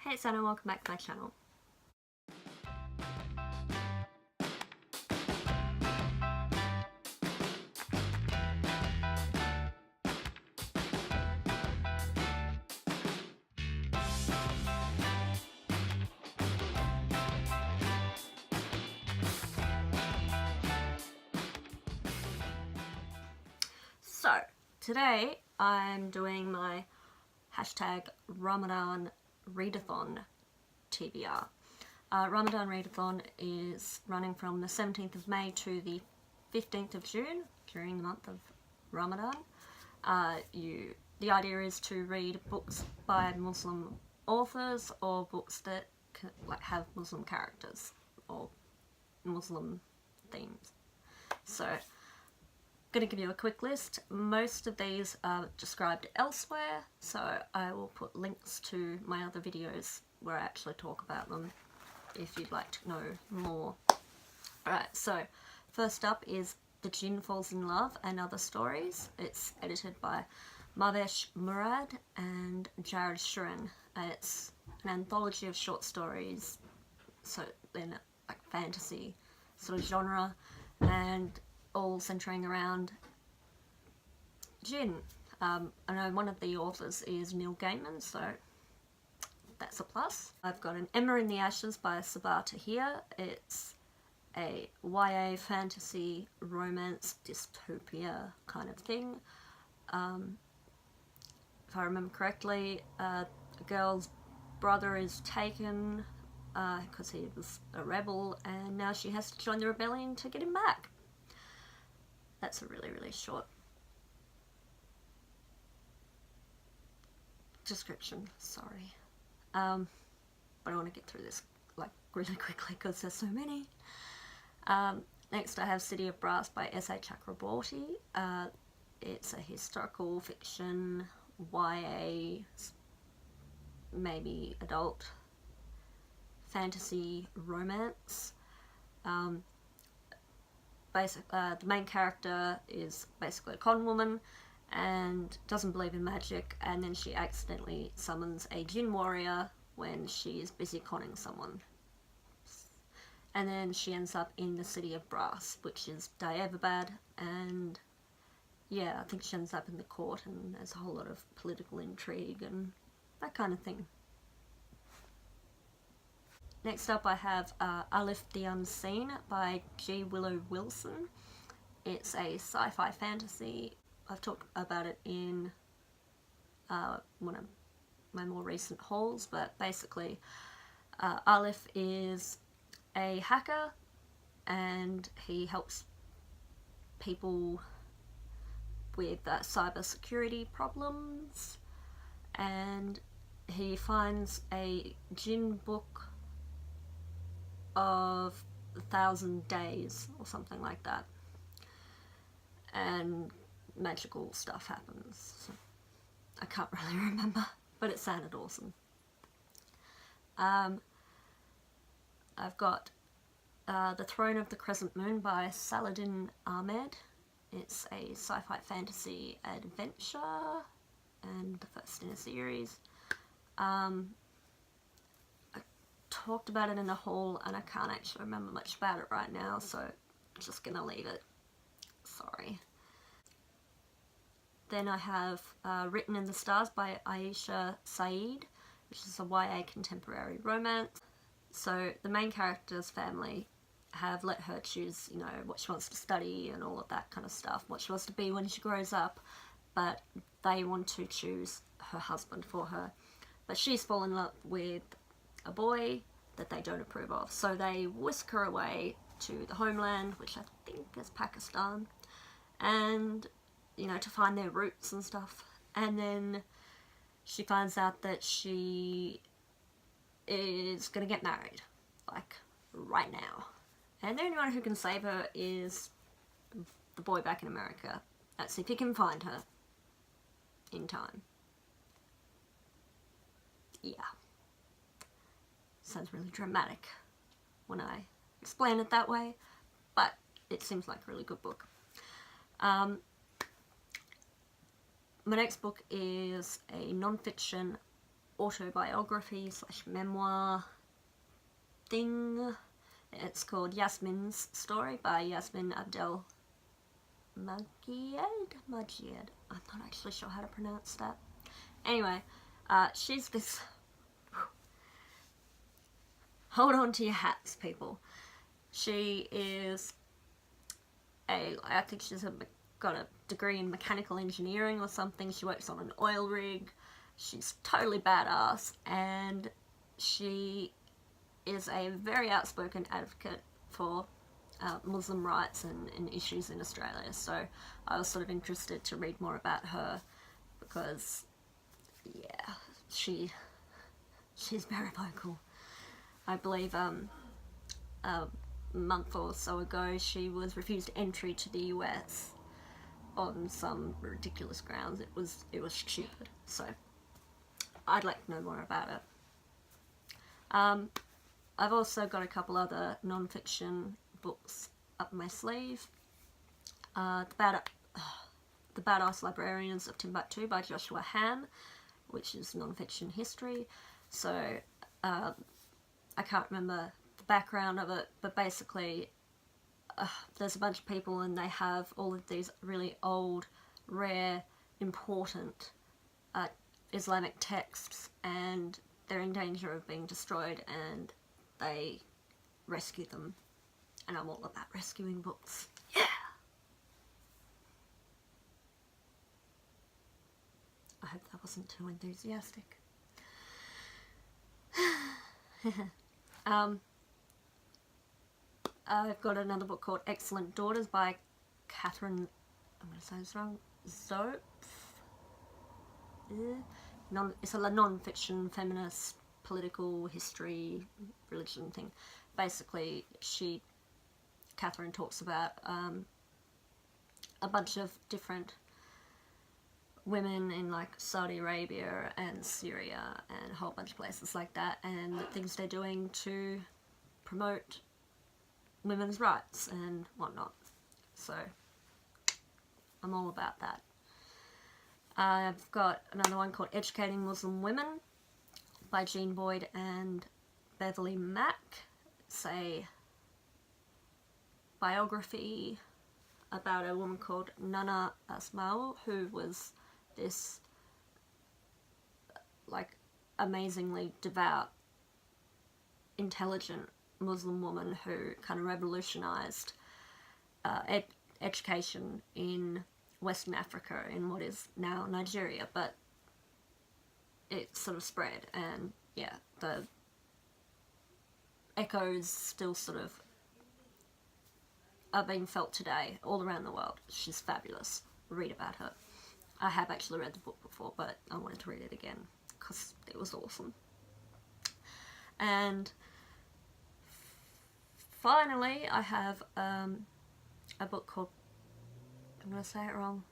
Hey Sana, welcome back to my channel. So, today I'm doing my hashtag Ramadan Readathon TBR. Ramadan Readathon is running from the 17th of May to the 15th of June during the month of Ramadan. The idea is to read books by Muslim authors or books that have Muslim characters or Muslim themes. So, I'm going to give you a quick list. Most of these are described elsewhere, so I will put links to my other videos where I actually talk about them if you'd like to know more. Alright, so first up is The Jinn Falls in Love and Other Stories. It's edited by Mahvesh Murad and Jared Shurin. It's an anthology of short stories, so in like fantasy sort of genre, and all centering around jinn. I know one of the authors is Neil Gaiman, so that's a plus. I've got an Emma in the Ashes by Sabaa Tahir. It's a YA fantasy romance dystopia kind of thing. If I remember correctly, a girl's brother is taken because he was a rebel, and now she has to join the rebellion to get him back. That's a really, really short description, sorry. But I want to get through this like really quickly because there's so many. Next I have City of Brass by S.A. Chakraborty. It's a historical fiction, YA, maybe adult fantasy romance. The main character is basically a con woman and doesn't believe in magic, and then she accidentally summons a jinn warrior when she is busy conning someone. And then she ends up in the City of Brass, which is Dayevabad, and yeah, I think she ends up in the court and there's a whole lot of political intrigue and that kind of thing. Next up I have Alif the Unseen by G. Willow Wilson. It's a sci-fi fantasy. I've talked about it in one of my more recent hauls, but basically Alif is a hacker and he helps people with cyber security problems, and he finds a jinn book of 1,000 days or something like that, and magical stuff happens. I can't really remember, but it sounded awesome. I've got The Throne of the Crescent Moon by Saladin Ahmed. It's a sci-fi fantasy adventure and the first in a series. I talked about it in a haul and I can't actually remember much about it right now, so I'm just gonna leave it. Sorry. Then I have Written in the Stars by Aisha Saeed, which is a YA contemporary romance. So the main character's family have let her choose, you know, what she wants to study and all of that kind of stuff, what she wants to be when she grows up, but they want to choose her husband for her. But she's fallen in love with a boy that they don't approve of, so they whisk her away to the homeland, which I think is Pakistan, and, you know, to find their roots and stuff. And then she finds out that she is gonna get married, like, right now. And the only one who can save her is the boy back in America. Let's see if he can find her in time. Yeah. Sounds really dramatic when I explain it that way, but it seems like a really good book. My next book is a non-fiction autobiography / memoir thing. It's called Yasmin's Story by Yasmin Abdel Majid. I'm not actually sure how to pronounce that. Anyway, she's this... Hold on to your hats, people. She is I think she's got a degree in mechanical engineering or something. She works on an oil rig. She's totally badass, and she is a very outspoken advocate for Muslim rights and issues in Australia. So I was sort of interested to read more about her because, yeah, she's very vocal. I believe a month or so ago she was refused entry to the US on some ridiculous grounds. It was stupid. So I'd like to know more about it. I've also got a couple other non-fiction books up my sleeve. The Badass Librarians of Timbuktu by Joshua Ham, which is non-fiction history. So I can't remember the background of it, but basically there's a bunch of people and they have all of these really old, rare, important Islamic texts, and they're in danger of being destroyed, and they rescue them. And I'm all about rescuing books. Yeah! I hope that wasn't too enthusiastic. I've got another book called Excellent Daughters by Catherine, I'm going to say this wrong, Zopf. It's a non-fiction, feminist, political, history, religion thing. Basically, Catherine talks about a bunch of different women in like Saudi Arabia and Syria and a whole bunch of places like that, and the things they're doing to promote women's rights and whatnot. So I'm all about that. I've got another one called Educating Muslim Women by Jean Boyd and Beverly Mack. It's a biography about a woman called Nana Asma'u, who was this like amazingly devout, intelligent Muslim woman who kind of revolutionized education in Western Africa, in what is now Nigeria, but it sort of spread, and yeah, the echoes still sort of are being felt today all around the world. She's fabulous. Read about her. I have actually read the book before, but I wanted to read it again because it was awesome. And finally, I have a book called, I'm going to say it wrong,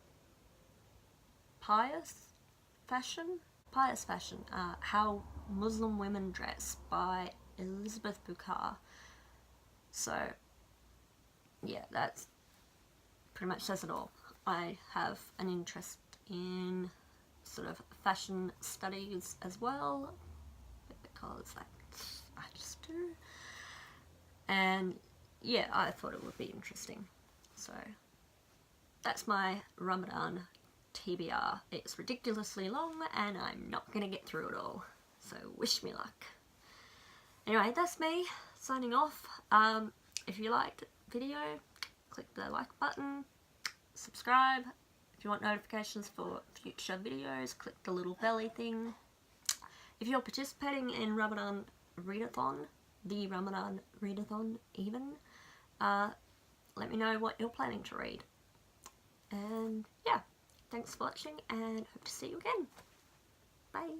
Pious Fashion, How Muslim Women Dress by Elizabeth Bukar. So yeah, that's pretty much says it all. I have an interest in sort of fashion studies as well, because I just do. And yeah, I thought it would be interesting. So that's my Ramadan TBR. It's ridiculously long and I'm not going to get through it all. So wish me luck. Anyway, that's me signing off. If you liked the video, click the like button, subscribe. If you want notifications for future videos, click the little belly thing. If you're participating in Ramadan Readathon, the Ramadan Readathon even, let me know what you're planning to read. And yeah, thanks for watching and hope to see you again. Bye.